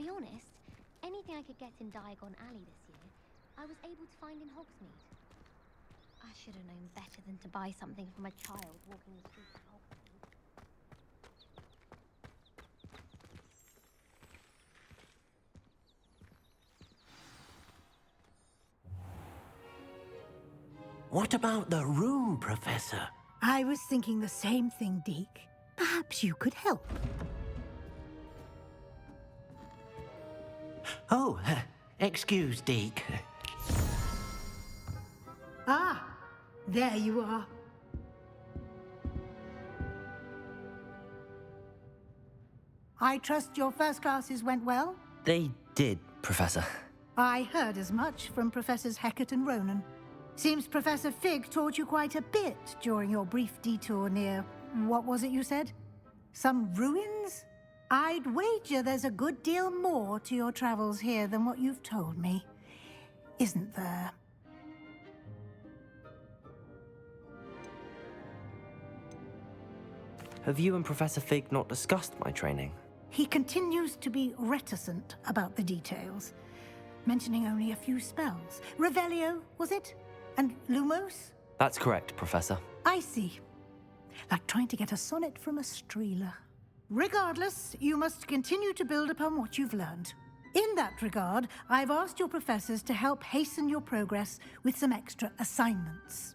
be honest, anything I could get in Diagon Alley this year, I was able to find in Hogsmeade. I should have known better than to buy something from a child walking the streets of Hogsmeade. What about the room, Professor? I was thinking the same thing, Deke. Perhaps you could help. Oh, excuse, Deke. Ah, there you are. I trust your first classes went well? They did, Professor. I heard as much from Professors Hecat and Ronan. Seems Professor Fig taught you quite a bit during your brief detour near... what was it you said? Some ruins? I'd wager there's a good deal more to your travels here than what you've told me. Isn't there? Have you and Professor Fig not discussed my training? He continues to be reticent about the details, mentioning only a few spells. Revelio, was it? And Lumos? That's correct, Professor. I see. Like trying to get a sonnet from a streeler. Regardless, you must continue to build upon what you've learned. In that regard, I've asked your professors to help hasten your progress with some extra assignments.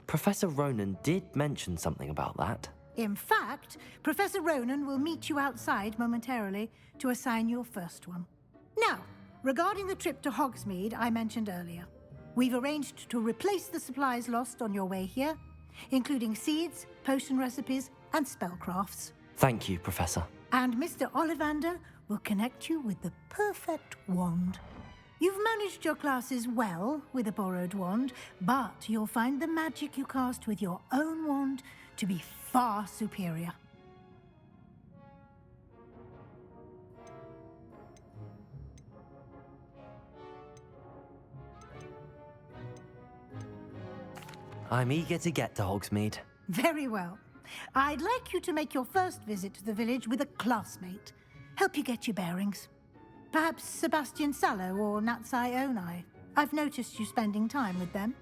Professor Ronan did mention something about that. In fact, Professor Ronan will meet you outside momentarily to assign your first one. Now, regarding the trip to Hogsmeade I mentioned earlier, we've arranged to replace the supplies lost on your way here, including seeds, potion recipes, and spellcrafts. Thank you, Professor. And Mr. Ollivander will connect you with the perfect wand. You've managed your classes well with a borrowed wand, but you'll find the magic you cast with your own wand to be far superior. I'm eager to get to Hogsmeade. Very well. I'd like you to make your first visit to the village with a classmate. Help you get your bearings. Perhaps Sebastian Sallow or Natsai Onai. I've noticed you spending time with them.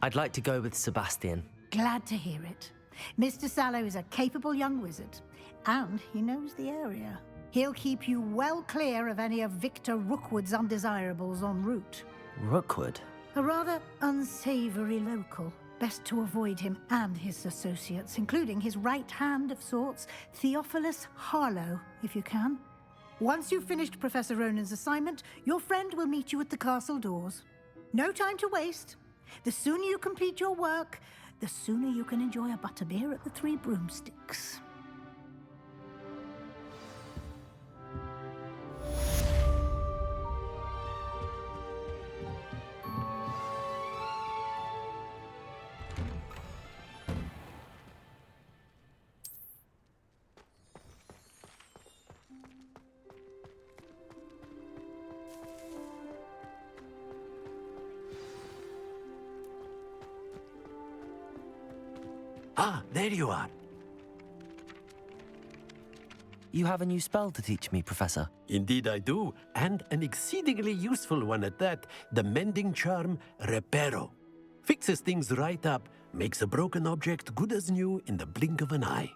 I'd like to go with Sebastian. Glad to hear it. Mr. Sallow is a capable young wizard, and he knows the area. He'll keep you well clear of any of Victor Rookwood's undesirables en route. Rookwood? A rather unsavory local. Best to avoid him and his associates, including his right hand of sorts, Theophilus Harlow, if you can. Once you've finished Professor Ronan's assignment, your friend will meet you at the castle doors. No time to waste. The sooner you complete your work, the sooner you can enjoy a butterbeer at the Three Broomsticks. Ah, there you are. You have a new spell to teach me, Professor. Indeed I do, and an exceedingly useful one at that, the mending charm Reparo. Fixes things right up, makes a broken object good as new in the blink of an eye.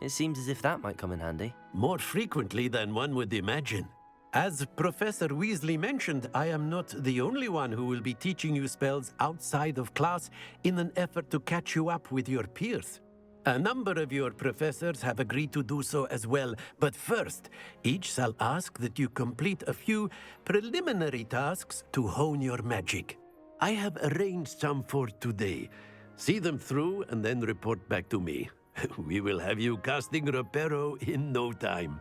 It seems as if that might come in handy. More frequently than one would imagine. As Professor Weasley mentioned, I am not the only one who will be teaching you spells outside of class in an effort to catch you up with your peers. A number of your professors have agreed to do so as well, but first, each shall ask that you complete a few preliminary tasks to hone your magic. I have arranged some for today. See them through and then report back to me. We will have you casting Reparo in no time.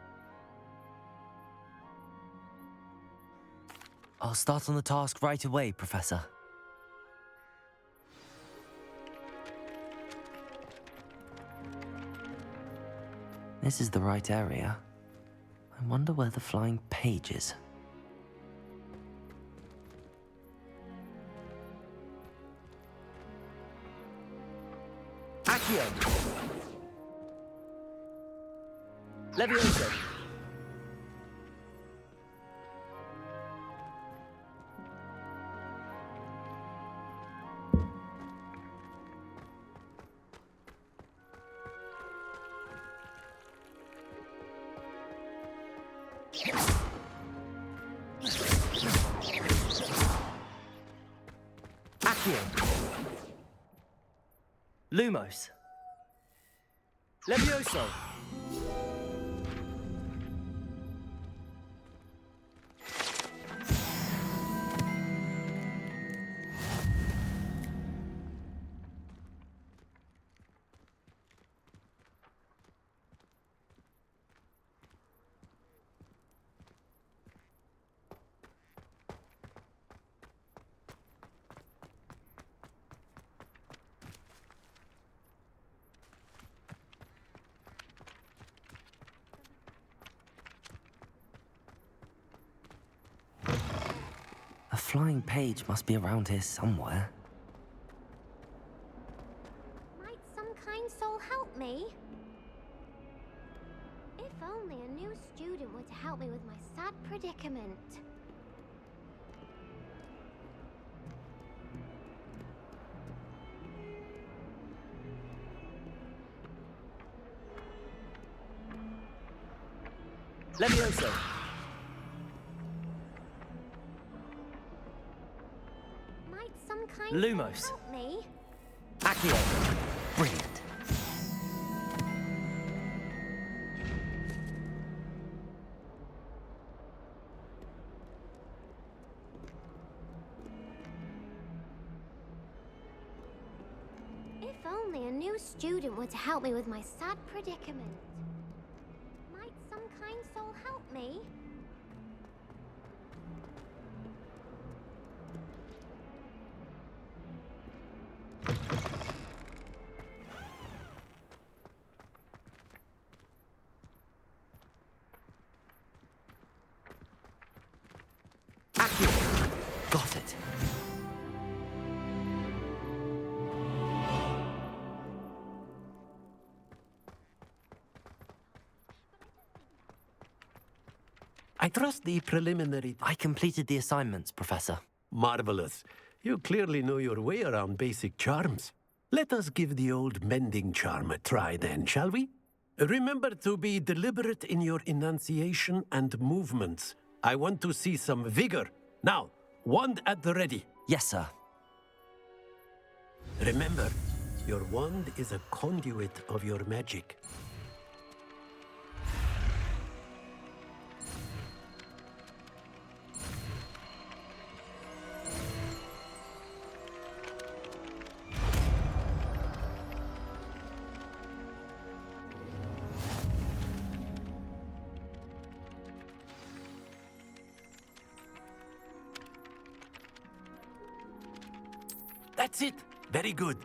I'll start on the task right away, Professor. This is the right area. I wonder where the flying page is. Accio. Levioso. Accio. Lumos. Levioso. A flying page must be around here somewhere. Might some kind soul help me? If only a new student were to help me with my sad predicament. Levioso. Might some kind Lumos. soul help me? Accio. Brilliant. If only a new student were to help me with my sad predicament. Might some kind soul help me? Accio. Got it. I trust the preliminary. I completed the assignments, Professor. Marvelous. You clearly know your way around basic charms. Let us give the old mending charm a try then, shall we? Remember to be deliberate in your enunciation and movements. I want to see some vigor. Now, wand at the ready. Yes, sir. Remember, your wand is a conduit of your magic. That's it. Very good.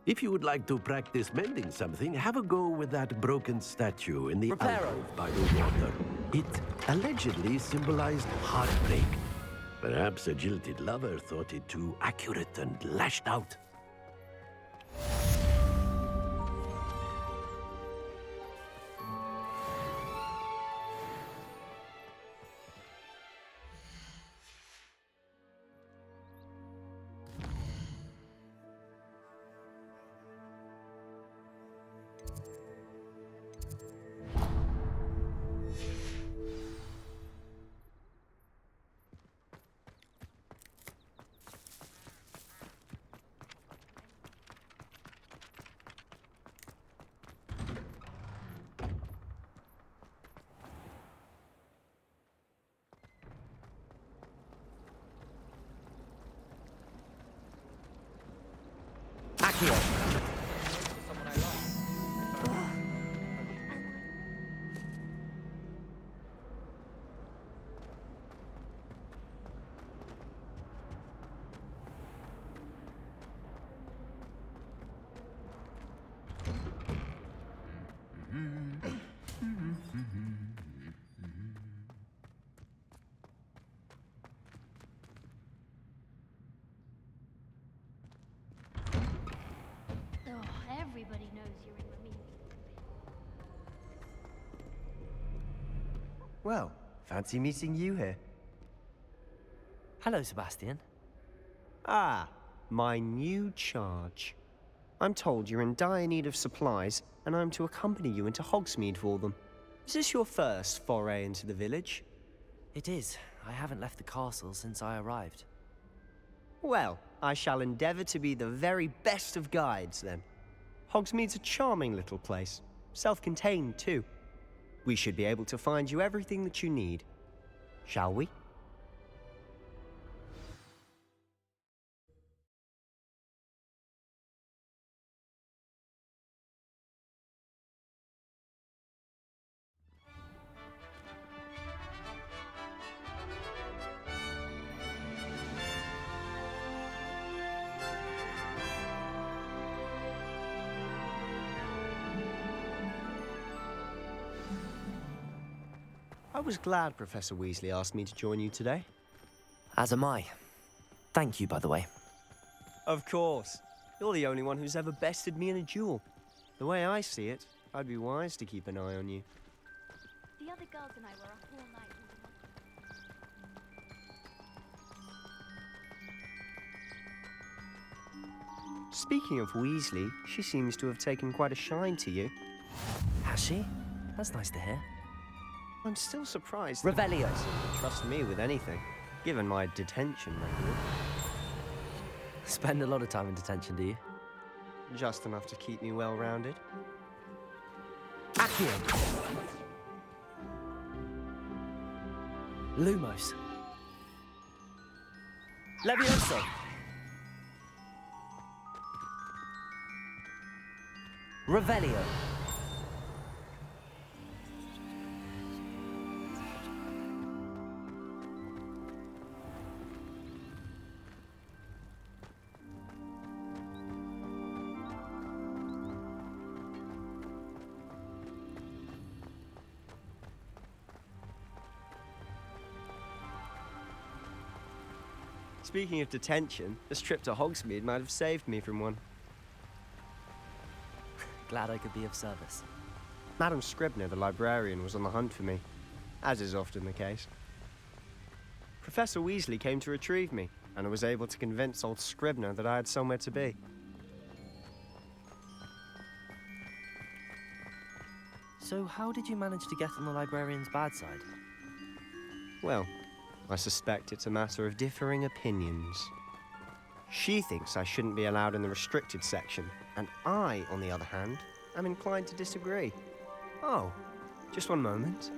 If you would like to practice mending something, have a go with that broken statue in the Reparo. alcove by the water. It allegedly symbolized heartbreak. Perhaps a jilted lover thought it too accurate and lashed out. Accio. Everybody knows you're in remedial. Well, fancy meeting you here. Hello, Sebastian. Ah, my new charge. I'm told you're in dire need of supplies, and I'm to accompany you into Hogsmeade for them. Is this your first foray into the village? It is. I haven't left the castle since I arrived. Well, I shall endeavour to be the very best of guides, then. Hogsmeade's a charming little place. Self-contained, too. We should be able to find you everything that you need. Shall we? I was glad Professor Weasley asked me to join you today. As am I. Thank you, by the way. Of course. You're the only one who's ever bested me in a duel. The way I see it, I'd be wise to keep an eye on you. The other girls and I were up all night reading. Speaking of Weasley, she seems to have taken quite a shine to you. Has she? That's nice to hear. I'm still surprised that Revelio. you trust me with anything, given my detention record. Spend a lot of time in detention, do you? Just enough to keep me well-rounded. Accio. Lumos. Levioso. Revelio. Speaking of detention, this trip to Hogsmeade might have saved me from one. Glad I could be of service. Madam Scribner, the librarian, was on the hunt for me, as is often the case. Professor Weasley came to retrieve me, and I was able to convince old Scribner that I had somewhere to be. So how did you manage to get on the librarian's bad side? Well, I suspect it's a matter of differing opinions. She thinks I shouldn't be allowed in the restricted section, and I, on the other hand, am inclined to disagree. Oh, just one moment.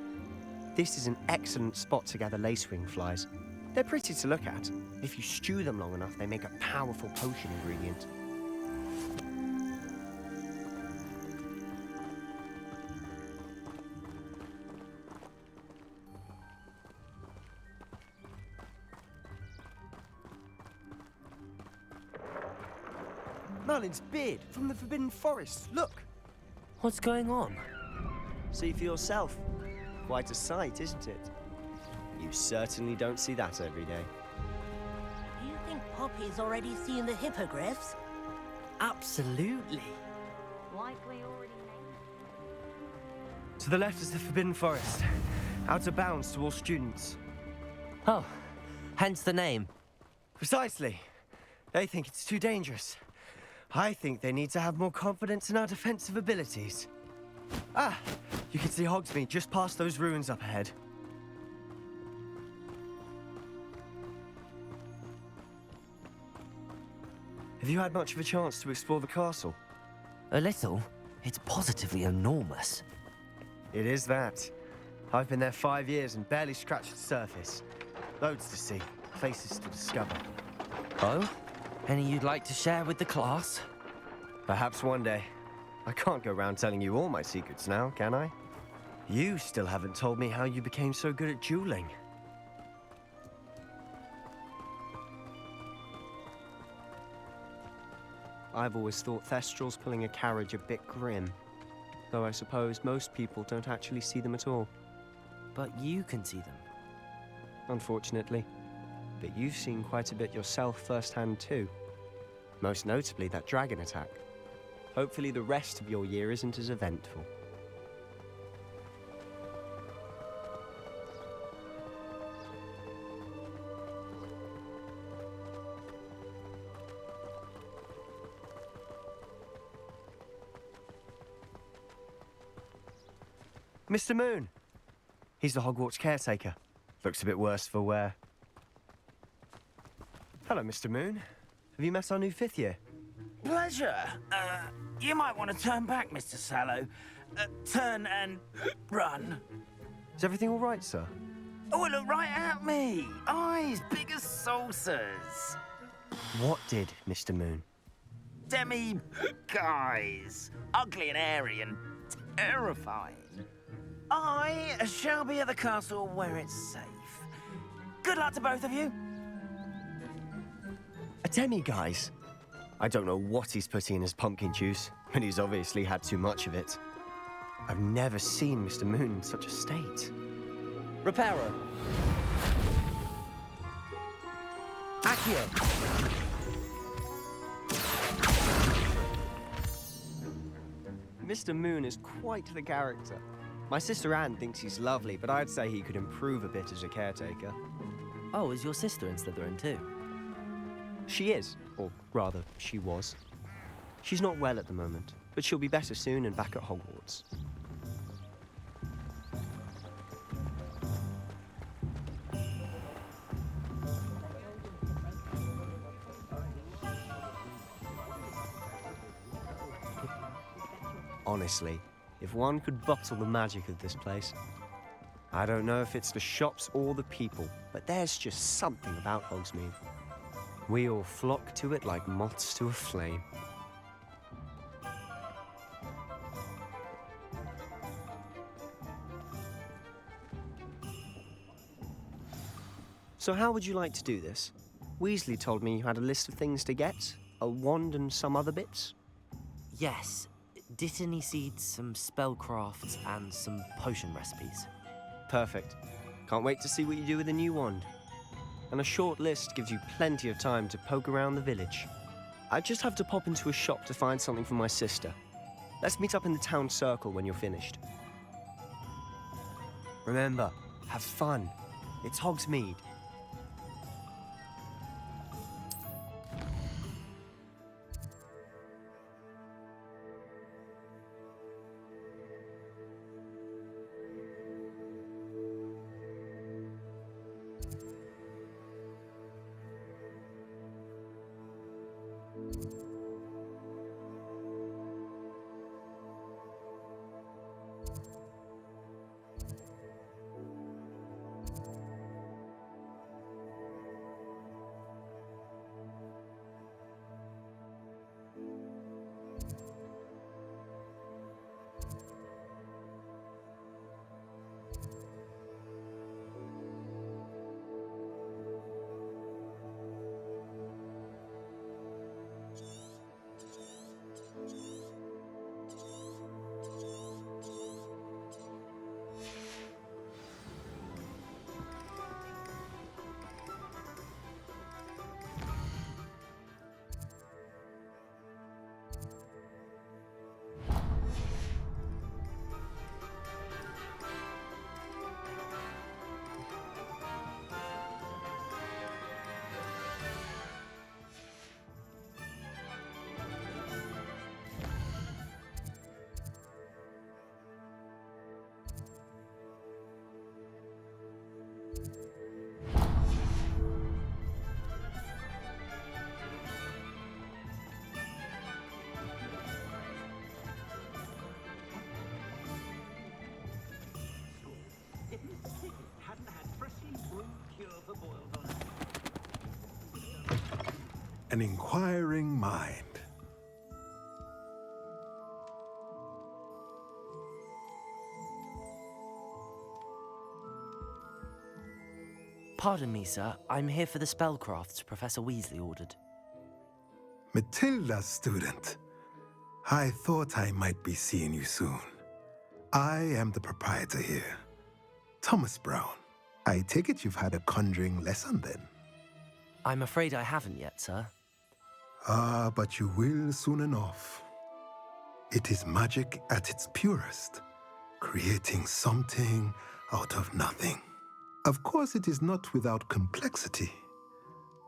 This is an excellent spot to gather lacewing flies. They're pretty to look at. If you stew them long enough, they make a powerful potion ingredient. Merlin's beard from the Forbidden Forest. Look! What's going on? See for yourself. Quite a sight, isn't it? You certainly don't see that every day. Do you think Poppy's already seen the hippogriffs? Absolutely. Likely already named. To the left is the Forbidden Forest. Out of bounds to all students. Oh, hence the name. Precisely. They think it's too dangerous. I think they need to have more confidence in our defensive abilities. Ah! You can see Hogsmeade just past those ruins up ahead. Have you had much of a chance to explore the castle? A little. It's positively enormous. It is that. I've been there 5 years and barely scratched the surface. Loads to see, places to discover. Oh? Any you'd like to share with the class? Perhaps one day. I can't go around telling you all my secrets now, can I? You still haven't told me how you became so good at dueling. I've always thought Thestrals pulling a carriage a bit grim. Though I suppose most people don't actually see them at all. But you can see them. Unfortunately. But you've seen quite a bit yourself firsthand too. Most notably that dragon attack. Hopefully the rest of your year isn't as eventful. Mr. Moon! He's the Hogwarts caretaker. Looks a bit worse for wear. Hello, Mr. Moon. Have you met our new 5th year? Pleasure. You might want to turn back, Mr. Sallow. Turn and run. Is everything all right, sir? Oh, look right at me. Eyes big as saucers. What did, Mr. Moon? Guys. Ugly and hairy and terrifying. I shall be at the castle where it's safe. Good luck to both of you. A demi-guise? I don't know what he's putting in his pumpkin juice, but he's obviously had too much of it. I've never seen Mr. Moon in such a state. Reparo. Accio. Mr. Moon is quite the character. My sister Anne thinks he's lovely, but I'd say he could improve a bit as a caretaker. Oh, is your sister in Slytherin too? She is, or rather, she was. She's not well at the moment, but she'll be better soon and back at Hogwarts. Honestly, if one could bottle the magic of this place. I don't know if it's the shops or the people, but there's just something about Hogsmeade. We all flock to it like moths to a flame. So how would you like to do this? Weasley told me you had a list of things to get, a wand and some other bits. Yes. Dittany seeds, some spellcrafts, and some potion recipes. Perfect. Can't wait to see what you do with the new wand. And a short list gives you plenty of time to poke around the village. I just have to pop into a shop to find something for my sister. Let's meet up in the town circle when you're finished. Remember, have fun. It's Hogsmeade. An inquiring mind. Pardon me, sir. I'm here for the spellcrafts Professor Weasley ordered. Matilda, student. I thought I might be seeing you soon. I am the proprietor here. Thomas Brown. I take it you've had a conjuring lesson then? I'm afraid I haven't yet, sir. Ah, but you will soon enough. It is magic at its purest, creating something out of nothing. Of course, it is not without complexity,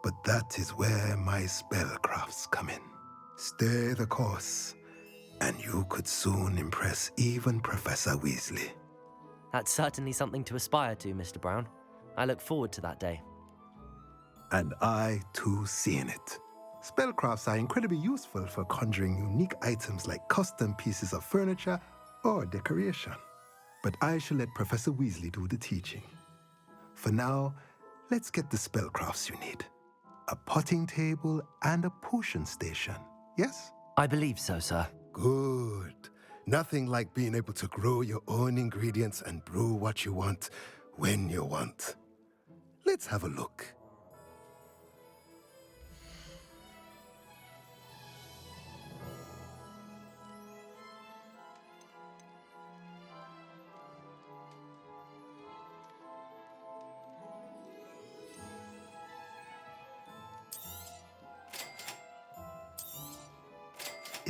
but that is where my spellcrafts come in. Stay the course, and you could soon impress even Professor Weasley. That's certainly something to aspire to, Mr. Brown. I look forward to that day. And I, too, seeing it. Spellcrafts are incredibly useful for conjuring unique items like custom pieces of furniture or decoration. But I shall let Professor Weasley do the teaching. For now, let's get the spellcrafts you need. A potting table and a potion station, yes? I believe so, sir. Good. Nothing like being able to grow your own ingredients and brew what you want when you want. Let's have a look.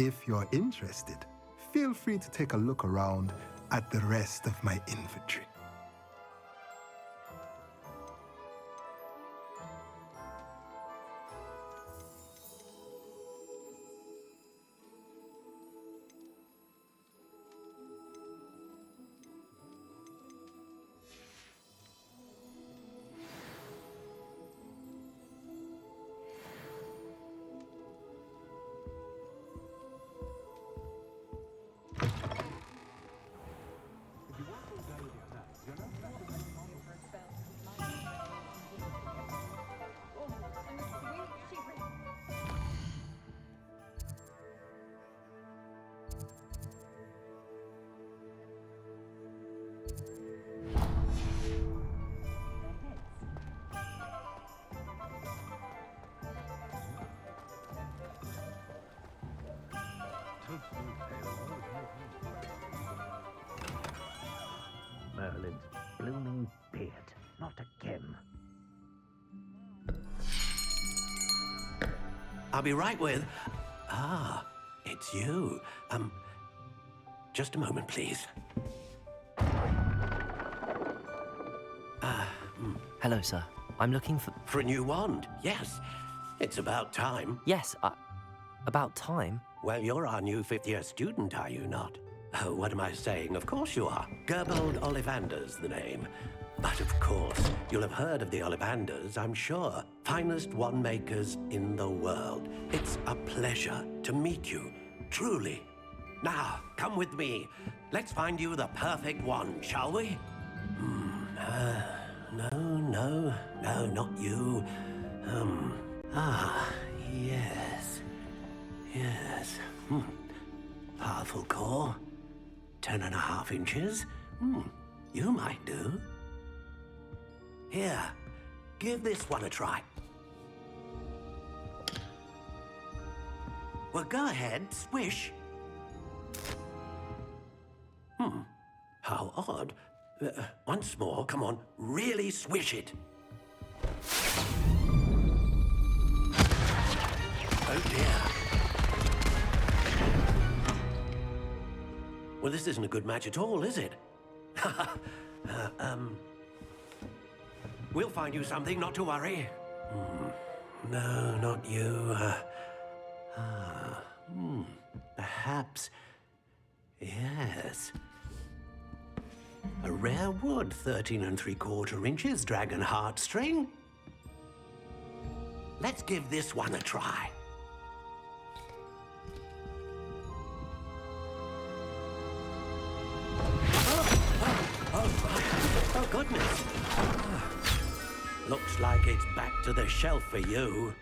If you're interested, feel free to take a look around at the rest of my inventory. Merlin's blooming beard. Not again. I'll be right with... Ah, it's you. Just a moment, please. Hello, sir. I'm looking for... For a new wand, yes. It's about time. Yes, about time? Well, you're our new fifth-year student, are you not? Oh, what am I saying? Of course you are. Gerbold Ollivander's the name. But of course, you'll have heard of the Ollivanders, I'm sure. Finest wand makers in the world. It's a pleasure to meet you, truly. Now, come with me. Let's find you the perfect wand, shall we? No, not you. Yes. Powerful core. 10.5 inches. You might do. Here, give this one a try. Well, go ahead, swish. How odd. Once more, come on, really swish it. Oh dear. Well, this isn't a good match at all, is it? We'll find you something, not to worry. No, not you. Perhaps. Yes. A rare wood, 13 3/4 inches, dragon heartstring. Let's give this one a try. Oh, goodness. Looks like it's back to the shelf for you.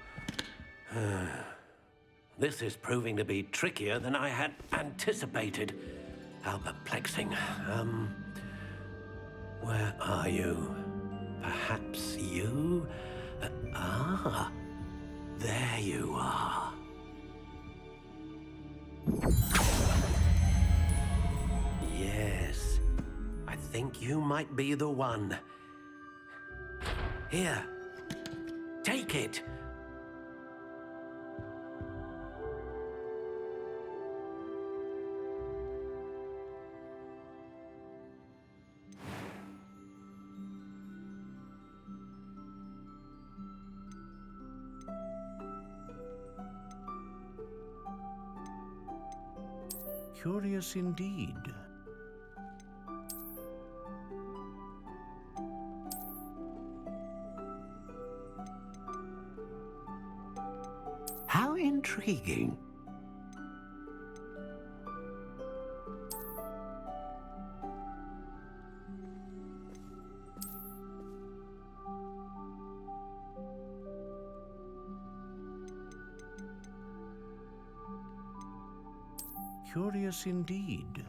This is proving to be trickier than I had anticipated. How perplexing. Where are you? Perhaps you? There you are. Yes, I think you might be the one. Here, take it. Curious indeed. How intriguing. Curious indeed.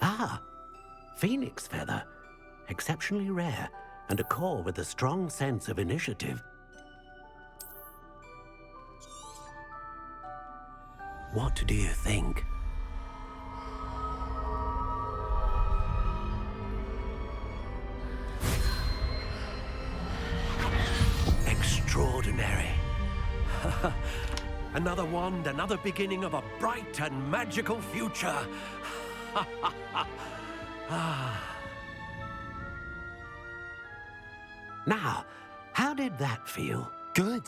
Ah, phoenix feather. Exceptionally rare, and a core with a strong sense of initiative. What do you think? Extraordinary. Another wand, another beginning of a bright and magical future. Now, how did that feel? Good.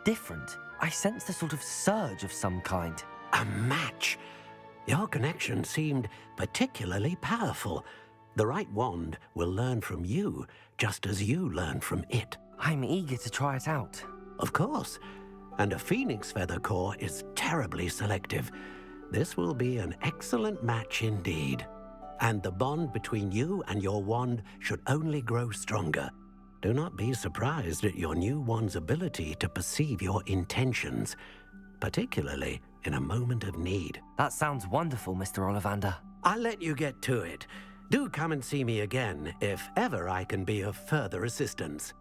Different. I sensed a sort of surge of some kind. A match. Your connection seemed particularly powerful. The right wand will learn from you, just as you learn from it. I'm eager to try it out. Of course. And a phoenix feather core is terribly selective. This will be an excellent match indeed. And the bond between you and your wand should only grow stronger. Do not be surprised at your new wand's ability to perceive your intentions, particularly in a moment of need. That sounds wonderful, Mr. Ollivander. I'll let you get to it. Do come and see me again if ever I can be of further assistance.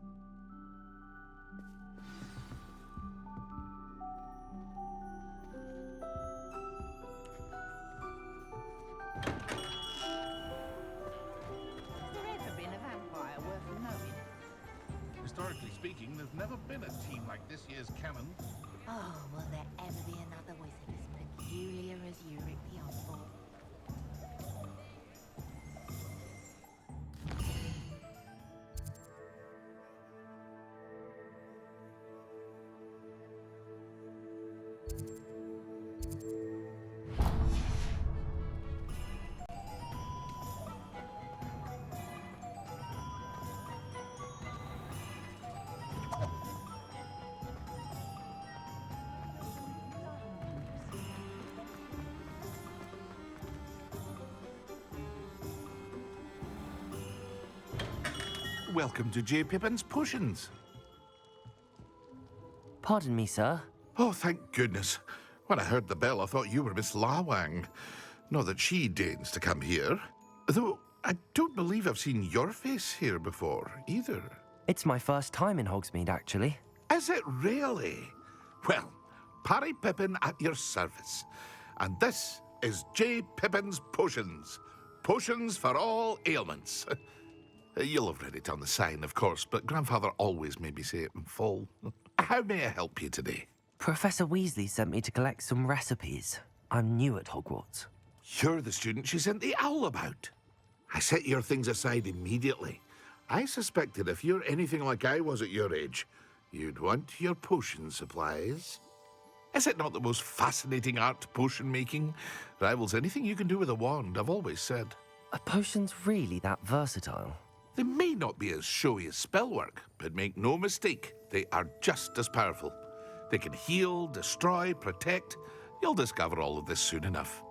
Historically speaking, there's never been a team like this year's canon. Oh, will there ever be another wizard as peculiar as Uric the Oddball? Welcome to J. Pippin's Potions. Pardon me, sir. Oh, thank goodness. When I heard the bell, I thought you were Miss Lawang. Not that she deigns to come here. Though, I don't believe I've seen your face here before, either. It's my first time in Hogsmeade, actually. Is it really? Well, Parry Pippin at your service. And this is J. Pippin's Potions. Potions for all ailments. You'll have read it on the sign, of course, but Grandfather always made me say it in full. How may I help you today? Professor Weasley sent me to collect some recipes. I'm new at Hogwarts. You're the student she sent the owl about. I set your things aside immediately. I suspected if you're anything like I was at your age, you'd want your potion supplies. Is it not the most fascinating art, potion making? Rivals anything you can do with a wand, I've always said. Are potions really that versatile? They may not be as showy as spellwork, but make no mistake, they are just as powerful. They can heal, destroy, protect. You'll discover all of this soon enough.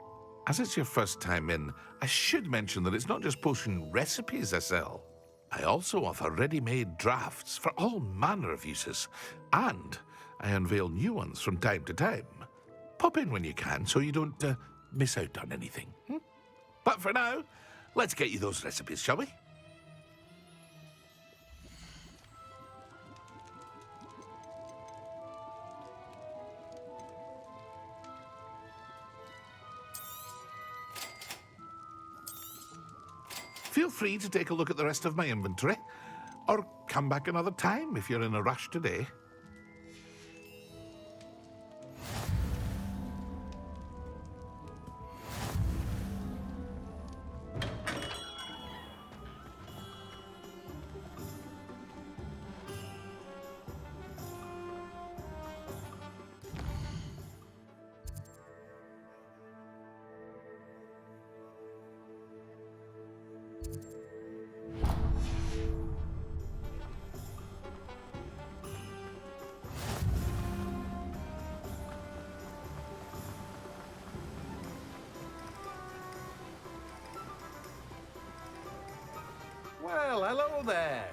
As it's your first time in, I should mention that it's not just potion recipes I sell. I also offer ready-made drafts for all manner of uses, and I unveil new ones from time to time. Pop in when you can so you don't miss out on anything. But for now, let's get you those recipes, shall we? Feel free to take a look at the rest of my inventory. Or come back another time if you're in a rush today. Well, hello there.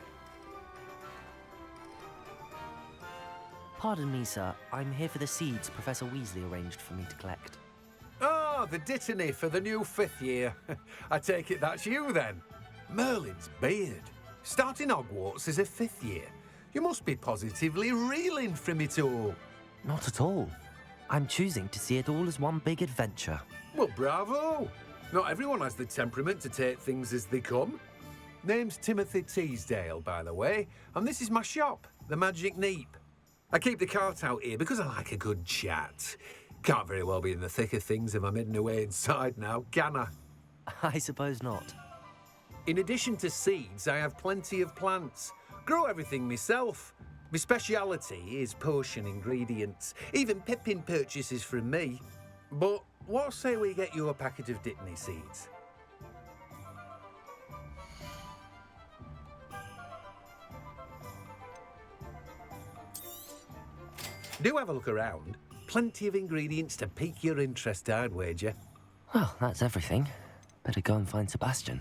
Pardon me, sir. I'm here for the seeds Professor Weasley arranged for me to collect. Oh, the dittany for the new 5th year. I take it that's you then. Merlin's beard. Starting Hogwarts as a 5th year. You must be positively reeling from it all. Not at all. I'm choosing to see it all as one big adventure. Well, bravo. Not everyone has the temperament to take things as they come. Name's Timothy Teasdale, by the way, and this is my shop, the Magic Neep. I keep the cart out here because I like a good chat. Can't very well be in the thick of things if I'm hidden away inside now, can I? I suppose not. In addition to seeds, I have plenty of plants. Grow everything myself. My speciality is potion ingredients. Even Pippin purchases from me. But what say we get you a packet of Dittany seeds? Do have a look around. Plenty of ingredients to pique your interest, I'd wager. Well, that's everything. Better go and find Sebastian.